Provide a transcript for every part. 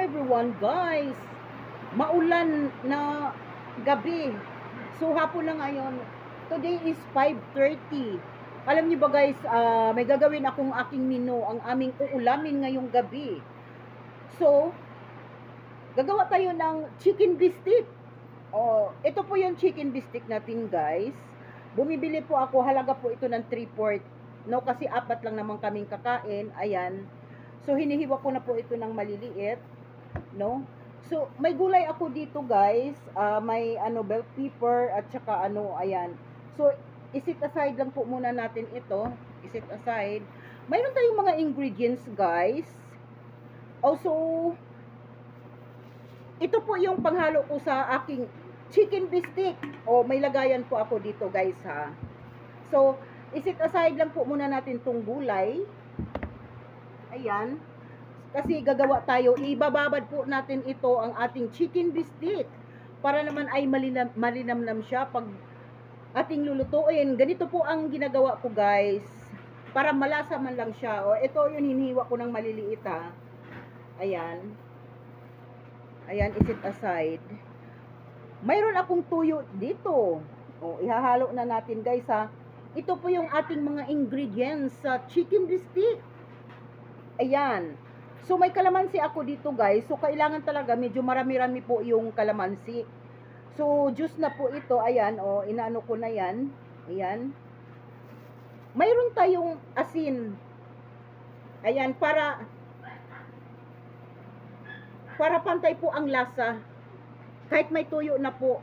everyone guys. Maulan na gabi. So hapon na ngayon. Today is 5:30. Alam niyo ba guys, may gagawin akong aking menu, ang aming uulamin ngayong gabi. So, gagawa tayo ng chicken biscuit. Oh, ito po yung chicken biscuit natin guys. Bumibili po ako, halaga po ito ng 3/4. No, kasi apat lang naman kaming kakain. Ayan. So, hinihiwa ko na po ito ng maliliit. No? So, may gulay ako dito guys. May bell pepper at saka ayan. So, isit aside lang po muna natin ito. Isit aside. Mayroon tayong mga ingredients guys. Also, ito po yung panghalo ko sa aking chicken biscuit. O, may lagayan po ako dito guys ha. So, isit aside lang po muna natin tong gulay. Ayan. Kasi gagawa tayo, ibababad po natin ito ang ating chicken biscuit. Para naman ay malinamnam siya pag ating lulutuin. Ganito po ang ginagawa ko guys. Para malasa man lang siya. O, ito yung hinihiwa ko ng maliliit ha. Ayan. Ayan, isit aside. Mayroon akong tuyo dito. O, ihahalo na natin guys ha. Ito po yung ating mga ingredients sa chicken biscuit. Ayan. So, may kalamansi ako dito guys. So, kailangan talaga medyo marami-rami po yung kalamansi. So, juice na po ito. Ayan, o, inaano ko na yan. Ayan. Mayroon tayong asin. Ayan, para pantay po ang lasa. Kahit may tuyo na po.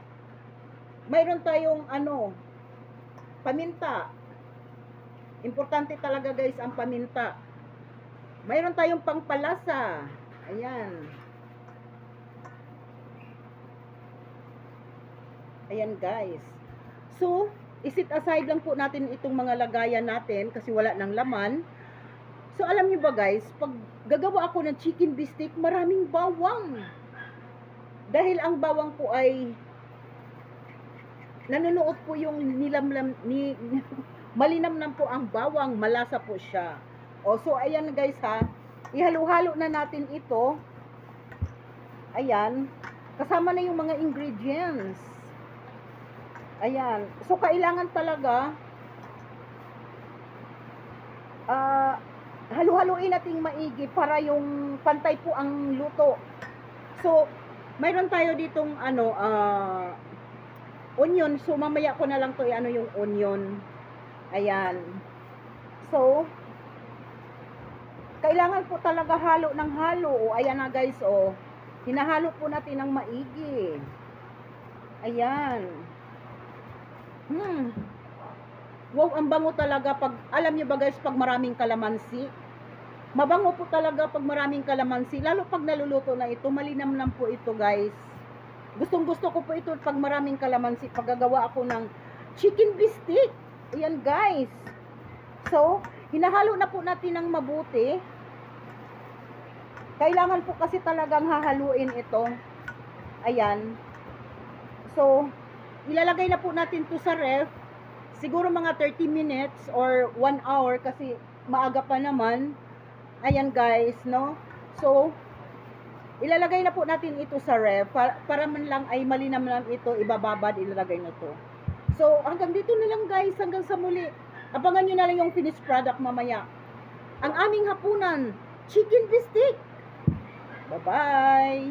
Mayroon tayong, paminta. Importante talaga guys ang paminta. Mayroon tayong pangpalasa. Ayan. Ayan guys. So, isit aside lang po natin itong mga lagayan natin kasi wala nang laman. So, alam niyo ba guys, pag gagawa ako ng chicken biscuit, maraming bawang. Dahil ang bawang po ay nanonood po yung malinamnam po ang bawang, malasa po siya. O, so, ayan guys ha. Ihalo-halo na natin ito. Ayan. Kasama na yung mga ingredients. Ayan. So, kailangan talaga halo-haloin nating maigi para yung pantay po ang luto. So, mayroon tayo ditong onion. So, mamaya ko na lang to yung onion. Ayan. So, kailangan po talaga halo ng halo. O, ayan na guys, o. Hinahalo po natin ng maigi. Ayan. Wow, ang bango talaga pag, alam niyo ba guys, pag maraming kalamansi. Mabango po talaga pag maraming kalamansi. Lalo pag naluluto na ito, malinamnam po ito guys. Gustong gusto ko po ito pag maraming kalamansi. Pag gagawa ako ng chicken biscuit. Ayan guys. So, hinahalo na po natin ng mabuti. Kailangan po kasi talagang hahaluin ito. Ayan. So, ilalagay na po natin to sa ref. Siguro mga 30 minutes or 1 hour kasi maaga pa naman. Ayan guys, no? So, ilalagay na po natin ito sa ref. Para man lang ay malinamnam ito, ibababad, ilalagay na to. So, hanggang dito na lang guys. Hanggang sa muli. Abangan nyo na lang yung finished product mamaya. Ang aming hapunan, chicken biscuit. Bye-bye!